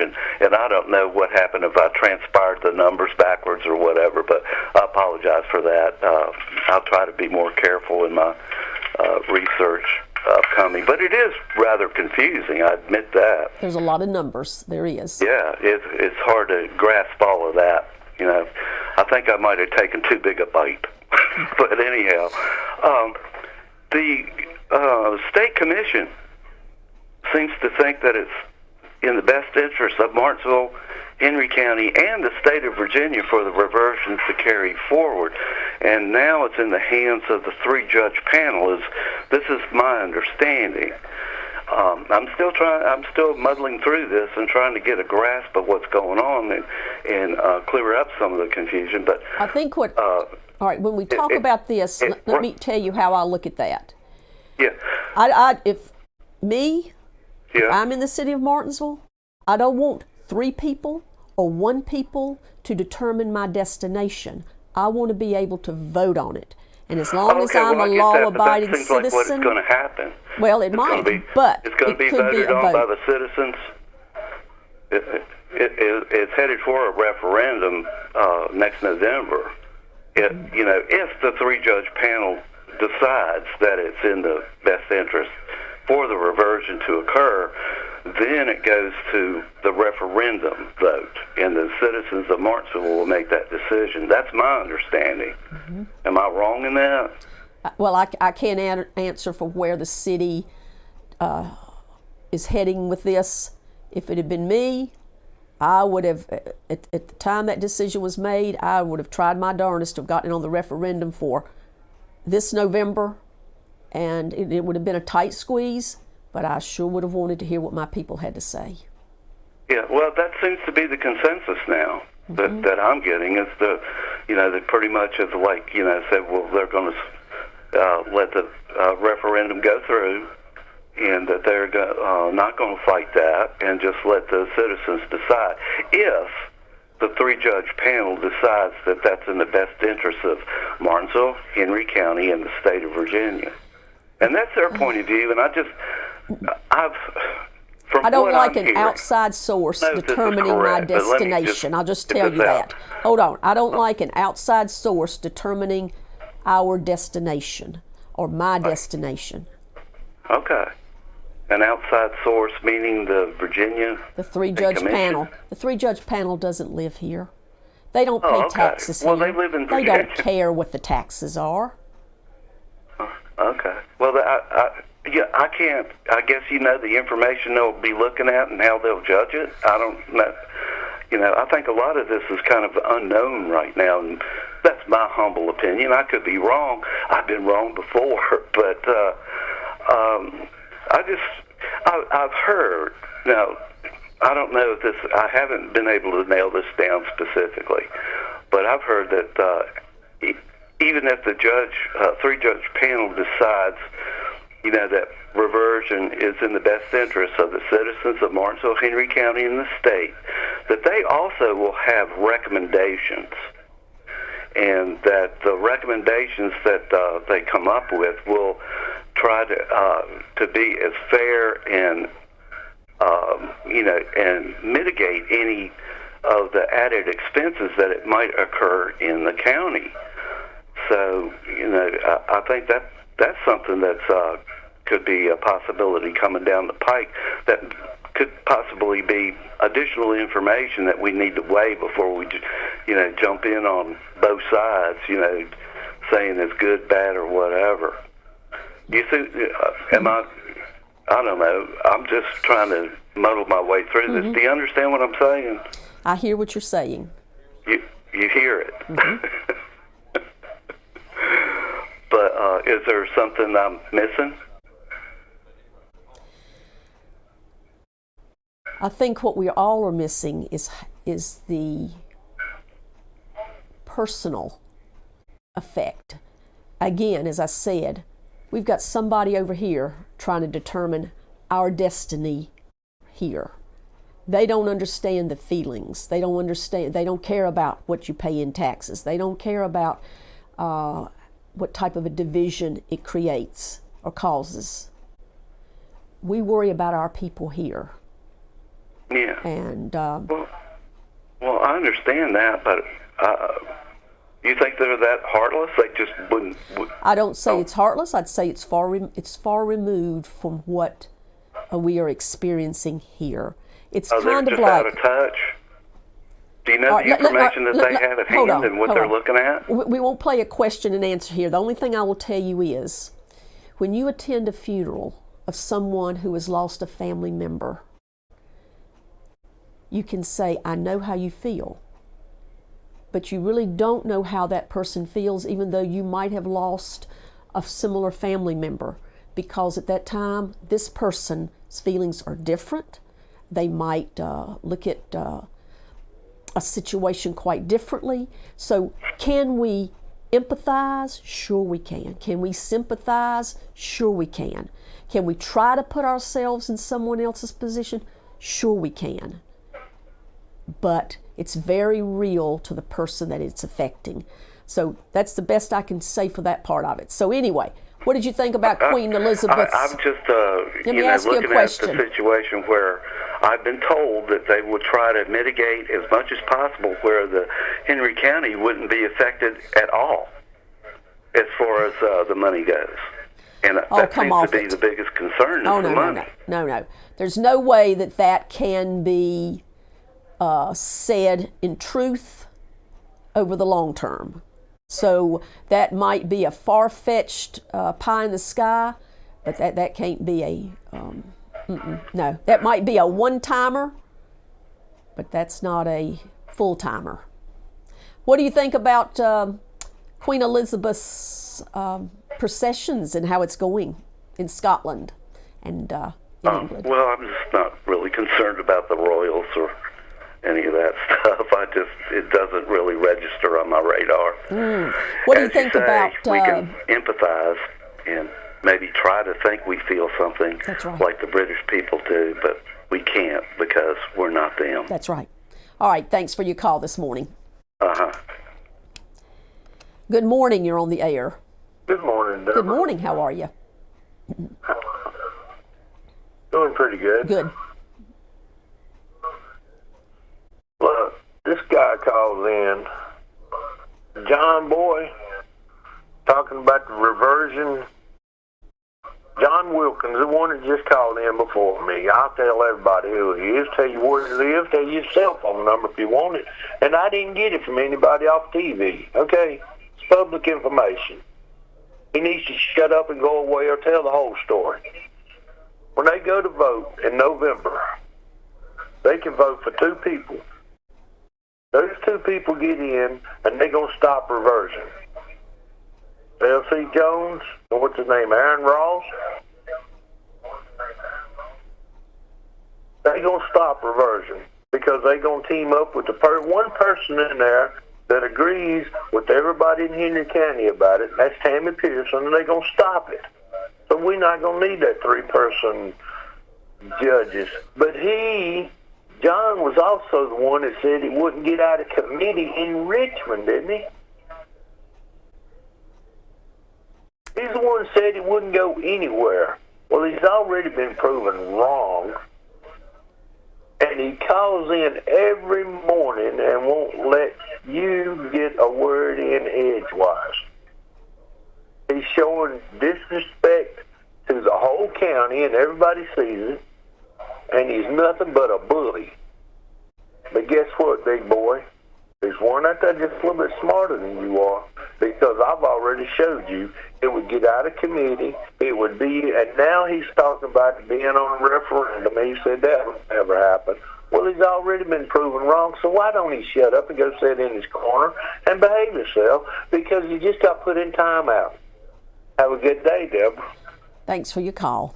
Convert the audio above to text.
confusion, and I don't know what happened if I transpired the numbers backwards or whatever, but I apologize for that. I'll try to be more careful in my research upcoming, but it is rather confusing, I admit that. There's a lot of numbers. There is. Yeah, it's hard to grasp all of that. I think I might have taken too big a bite. But anyhow, the state commission seems to think that it's in the best interest of Martinsville, Henry County, and the state of Virginia for the reversions to carry forward. And now it's in the hands of the three-judge panel. This is my understanding. I'm still muddling through this and trying to get a grasp of what's going on and clear up some of the confusion. But I think all right, when we talk about this, let me tell you how I look at that. Yeah. If I'm in the city of Martinsville, I don't want 3 people or 1 people to determine my destination. I want to be able to vote on it. And as long as I'm a law-abiding citizen... That seems like what's going to happen. Well, it might, but it's going to be voted on by the citizens. It's headed for a referendum next November. If the three-judge panel decides that it's in the best interest for the reversion to occur, then it goes to the referendum vote, and the citizens of Martinsville will make that decision. That's my understanding. Mm-hmm. Am I wrong in that? Well, I can't answer for where the city is heading with this. If it had been me, I would have, at the time that decision was made, I would have tried my darndest to have gotten it on the referendum for this November, and it would have been a tight squeeze, but I sure would have wanted to hear what my people had to say. Yeah, well, that seems to be the consensus now that I'm getting, is that pretty much is like, said, well, they're going to let the referendum go through, and that they're not going to fight that and just let the citizens decide. If the three-judge panel decides that that's in the best interest of Martinsville, Henry County, and the state of Virginia. And that's their point of view, and I don't like an outside source determining my destination. I'll just tell you that. Hold on. I don't like an outside source determining our destination or my destination. Okay. An outside source meaning the Virginia? The three-judge panel. The three-judge panel doesn't live here. They don't pay taxes here. Well, they live in Virginia. They don't care what the taxes are. Okay. Well, I can't. I guess the information they'll be looking at and how they'll judge it. I don't know. I think a lot of this is kind of unknown right now, and that's my humble opinion. I could be wrong. I've been wrong before, but I've heard. Now, I don't know if this. I haven't been able to nail this down specifically, but I've heard that even if the three-judge panel decides, that reversion is in the best interest of the citizens of Martinsville, Henry County, and the state, that they also will have recommendations, and that the recommendations that they come up with will try to be as fair and and mitigate any of the added expenses that it might occur in the county. So, I think that's something that's could be a possibility coming down the pike, that could possibly be additional information that we need to weigh before we, jump in on both sides, saying it's good, bad, or whatever. You see, I don't know. I'm just trying to muddle my way through this. Do you understand what I'm saying? I hear what you're saying. You hear it. Mm-hmm. But is there something I'm missing? I think what we all are missing is the personal effect. Again, as I said, we've got somebody over here trying to determine our destiny here. They don't understand the feelings. They don't understand. They don't care about what you pay in taxes. They don't care about what type of a division it creates or causes. We worry about our people here. Yeah. And Well, I understand that, but you think they're that heartless? They just wouldn't. I don't say it's heartless. I'd say it's far removed from what we are experiencing here. It's they're kind of just like out of touch. Do you know the information that they have at hand and what they're looking at? We won't play a question and answer here. The only thing I will tell you is, when you attend a funeral of someone who has lost a family member, you can say, I know how you feel. But you really don't know how that person feels, even though you might have lost a similar family member. Because at that time, this person's feelings are different. They might look at a situation quite differently. So can we empathize? Sure we can. Can we sympathize? Sure we can. Can we try to put ourselves in someone else's position? Sure we can. But it's very real to the person that it's affecting. So that's the best I can say for that part of it. So anyway, what did you think about Queen Elizabeth's? I'm just, Let me ask you a looking question. at the situation where I've been told that they would try to mitigate as much as possible where the Henry County wouldn't be affected at all as far as the money goes. And that seems to be the biggest concern is the money. No. There's no way that can be said in truth over the long term. So that might be a far-fetched pie in the sky, but that can't be a, no. That might be a one-timer, but that's not a full-timer. What do you think about Queen Elizabeth's processions and how it's going in Scotland and in England? Well, I'm just not really concerned about the royals or any of that stuff. It doesn't really register on my radar. What do you think about... we can empathize and maybe try to think we feel something like the British people do, but we can't because we're not them. That's right. All right, thanks for your call this morning. Good morning, you're on the air. Good morning, Deborah. Good morning, how are you? Doing pretty good. Good. Look, this guy calls in, John Boy, talking about the reversion. John Wilkins, the one that just called in before me. I'll tell everybody who he is, tell you where he lives, tell you his cell phone number if you want it. And I didn't get it from anybody off TV, okay? It's public information. He needs to shut up and go away or tell the whole story. When they go to vote in November, they can vote for two people. Those two people get in, and they're going to stop reversion. L.C. Jones, and what's his name, Aaron Ross? They're going to stop reversion because they're going to team up with one person in there that agrees with everybody in Henry County about it, and that's Tammy Pearson, and they're going to stop it. So we're not going to need that three-person judges. But John was also the one that said he wouldn't get out of committee in Richmond, didn't he? He's the one that said he wouldn't go anywhere. Well, he's already been proven wrong. And he calls in every morning and won't let you get a word in edgewise. He's showing disrespect to the whole county, and everybody sees it. And he's nothing but a bully. But guess what, big boy? There's one out there just a little bit smarter than you are, because I've already showed you it would get out of committee. It would be, and now he's talking about it being on a referendum. He said that would never happen. Well, he's already been proven wrong, so why don't he shut up and go sit in his corner and behave himself? Because he just got put in timeout. Have a good day, Deborah. Thanks for your call.